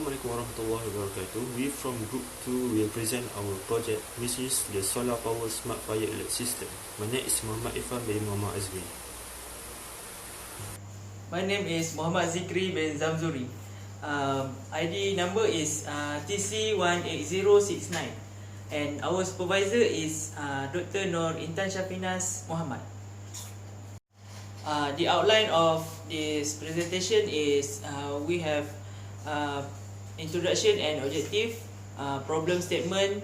Assalamualaikum warahmatullahi wabarakatuh. We from Group 2 will present our project, which is the Solar Power Smart Fire Alert System. My name is Muhammad Irfan bin Muhammad Azmi. My name is Muhammad Zikri bin Zamzuri. ID number is TC18069, and our supervisor is Dr. Nur Intan Shafinas Muhammad. The outline of this presentation is we have introduction and objective, problem statement,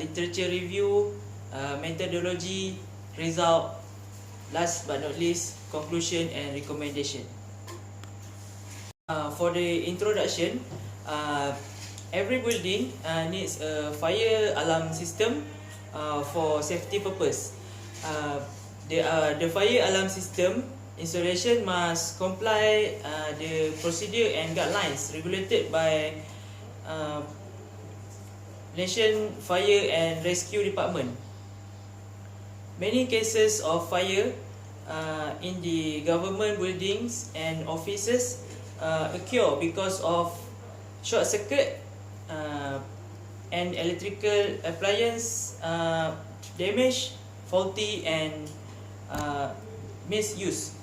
literature review, methodology, result, last but not least, conclusion and recommendation. For the introduction, every building needs a fire alarm system for safety purpose. The fire alarm system installation must comply the procedure and guidelines regulated by Nation Fire and Rescue Department. Many cases of fire in the government buildings and offices occur because of short circuit and electrical appliance damage, faulty and misuse.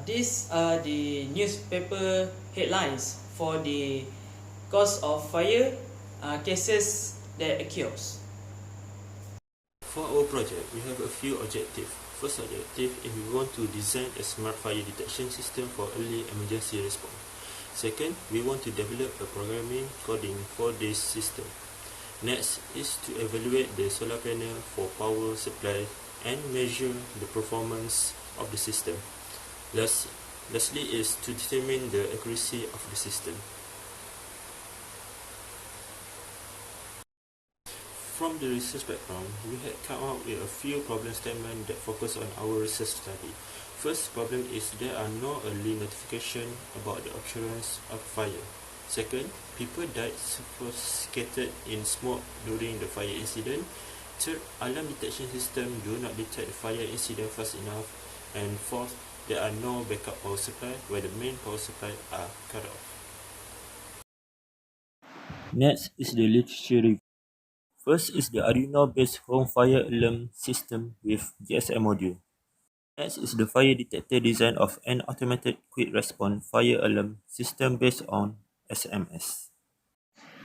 These are the newspaper headlines for the cause of fire cases that occurs. For our project, we have a few objectives. First objective is we want to design a smart fire detection system for early emergency response. Second, we want to develop a programming coding for this system. Next is to evaluate the solar panel for power supply and measure the performance of the system. Lastly is to determine the accuracy of the system. From the research background, we had come up with a few problem statements that focus on our research study. First problem is there are no early notification about the occurrence of fire. Second, people died suffocated in smoke during the fire incident. Third, alarm detection system do not detect fire incident fast enough. And fourth, there are no backup power supply where the main power supply are cut off. Next is the literature review. First is the Arduino-based home fire alarm system with GSM module. Next is the fire detector design of an automated quick response fire alarm system based on SMS.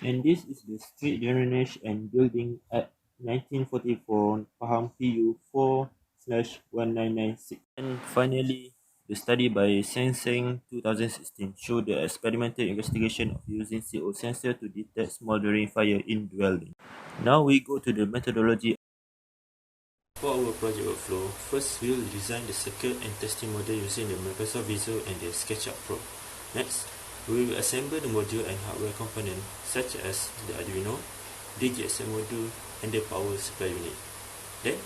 And this is the street drainage and building at 1944 Pahang PU 4/1996. And finally, the study by Senseng 2016 showed the experimental investigation of using CO sensor to detect smoldering fire in dwelling. Now we go to the methodology. For our project workflow, first we will design the circuit and testing model using the Microsoft Visio and the SketchUp Pro. Next, we will assemble the module and hardware components such as the Arduino, the GSM module and the power supply unit. Then,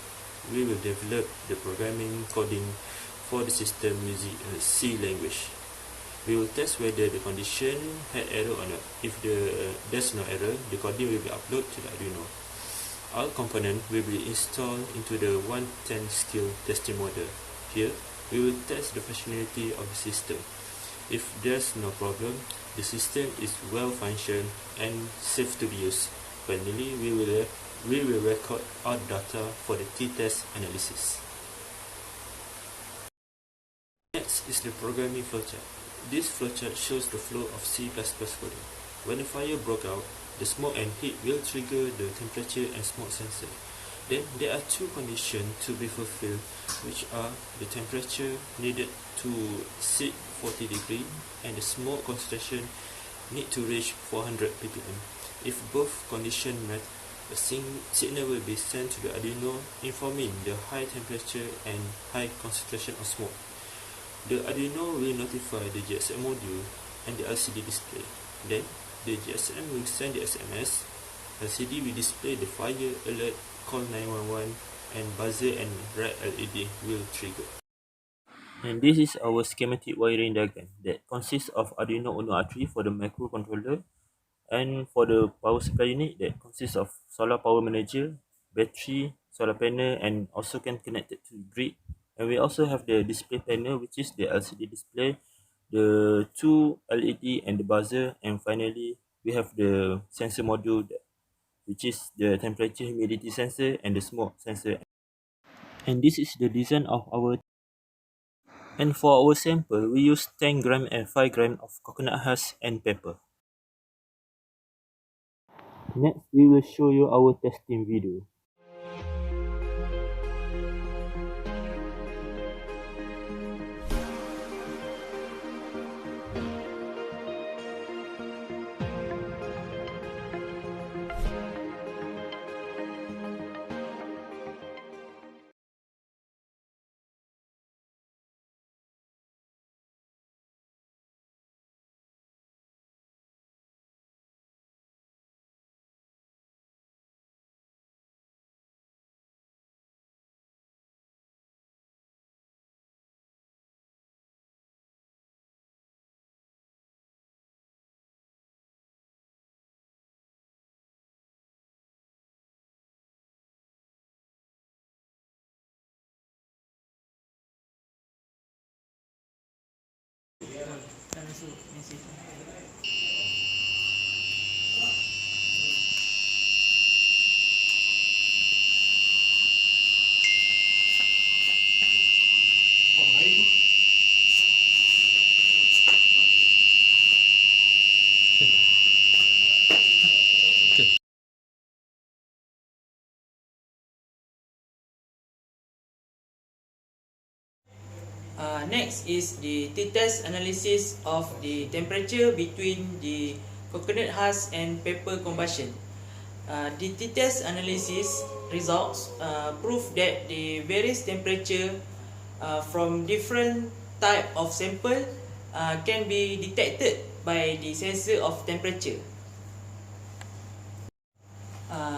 we will develop the programming coding for the system using C language. We will test whether the condition had error or not. If there's no error, the coding will be uploaded to the Arduino. All components will be installed into the 110 skill testing model. Here, we will test the functionality of the system. If there's no problem, the system is well functioned and safe to be used. Finally, we will record all data for the t-test analysis. Next is the programming flowchart. This flowchart shows the flow of C++ coding. When a fire broke out, the smoke and heat will trigger the temperature and smoke sensor. Then there are two conditions to be fulfilled, which are the temperature needed to exceed 40 degrees and the smoke concentration need to reach 400 ppm. If both conditions met, a signal will be sent to the Arduino informing the high temperature and high concentration of smoke. The Arduino will notify the GSM module and the LCD display. Then the GSM will send the SMS, LCD will display the fire alert, call 911, and buzzer and red LED will trigger. And this is our schematic wiring diagram that consists of Arduino Uno R3 for the microcontroller, and for the power supply unit that consists of solar power manager, battery, solar panel, and also can connect it to the grid. And we also have the display panel, which is the LCD display, the two LED and the buzzer, and finally we have the sensor module which is the temperature humidity sensor and the smoke sensor. And this is the design of our. And for our sample, we use 10 gram and 5 gram of coconut husk and pepper. Next, we will show you our testing video. Next is the t-test analysis of the temperature between the coconut husk and pepper combustion. The t-test analysis results prove that the various temperature from different type of sample can be detected by the sensor of temperature.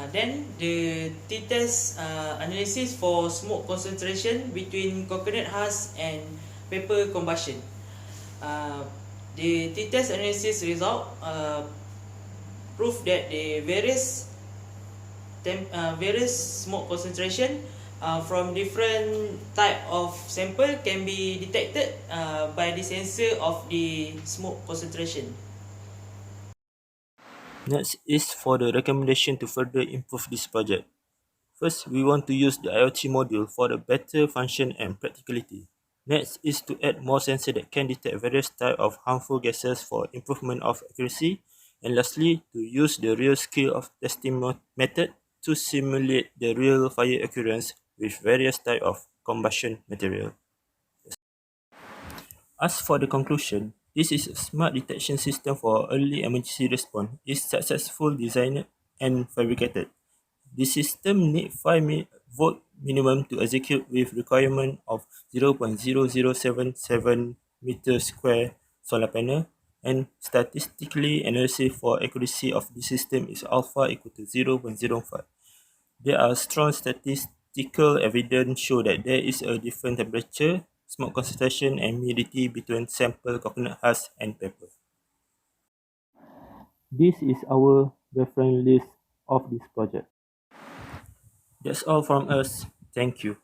Then the t-test analysis for smoke concentration between coconut husk and pepper combustion. The t-test analysis result prove that the various smoke concentration from different type of sample can be detected by the sensor of the smoke concentration. Next is for the recommendation to further improve this project. First, we want to use the IoT module for the better function and practicality. Next is to add more sensors that can detect various types of harmful gases for improvement of accuracy. And lastly, to use the real scale of testing method to simulate the real fire occurrence with various types of combustion material. As for the conclusion, this is a smart detection system for early emergency response. It's successful designed and fabricated. The system needs 5 volt minimum to execute with requirement of 0.0077 meter square solar panel, and statistically analysis for accuracy of the system is alpha equal to 0.05. There are strong statistical evidence show that there is a different temperature, smoke concentration and humidity between sample coconut husk and pepper. This is our reference list of this project. That's all from us. Thank you.